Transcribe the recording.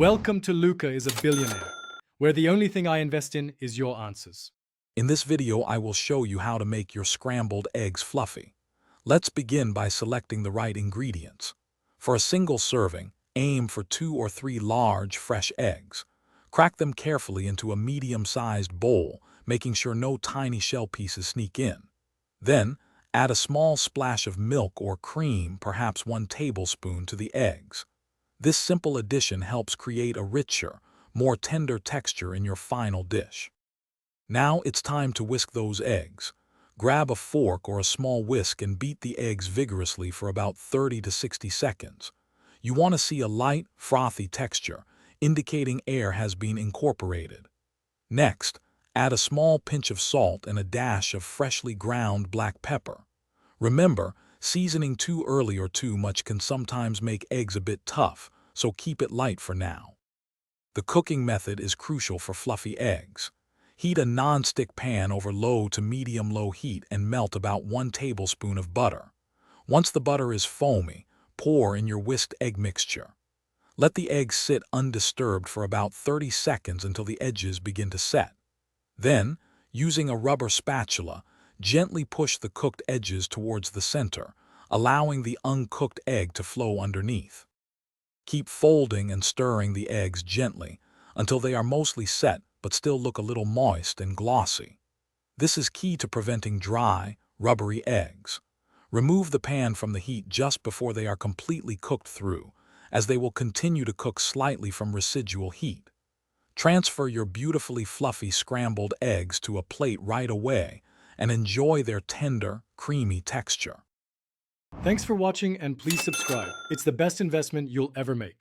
Welcome to Luca is a Billionaire, where the only thing I invest in is your answers. In this video, I will show you how to make your scrambled eggs fluffy. Let's begin by selecting the right ingredients. For a single serving, aim for 2 or 3 large, fresh eggs. Crack them carefully into a medium-sized bowl, making sure no tiny shell pieces sneak in. Then, add a small splash of milk or cream, perhaps 1 tablespoon, to the eggs. This simple addition helps create a richer, more tender texture in your final dish. Now it's time to whisk those eggs. Grab a fork or a small whisk and beat the eggs vigorously for about 30 to 60 seconds. You want to see a light, frothy texture, indicating air has been incorporated. Next, add a small pinch of salt and a dash of freshly ground black pepper. Remember, seasoning too early or too much can sometimes make eggs a bit tough, so keep it light for now. The cooking method is crucial for fluffy eggs. Heat a non-stick pan over low to medium-low heat and melt about 1 tablespoon of butter. Once the butter is foamy, pour in your whisked egg mixture. Let the eggs sit undisturbed for about 30 seconds until the edges begin to set. Then, using a rubber spatula, gently push the cooked edges towards the center, allowing the uncooked egg to flow underneath. Keep folding and stirring the eggs gently until they are mostly set but still look a little moist and glossy. This is key to preventing dry, rubbery eggs. Remove the pan from the heat just before they are completely cooked through, as they will continue to cook slightly from residual heat. Transfer your beautifully fluffy scrambled eggs to a plate right away and enjoy their tender, creamy texture. Thanks for watching and please subscribe. It's the best investment you'll ever make.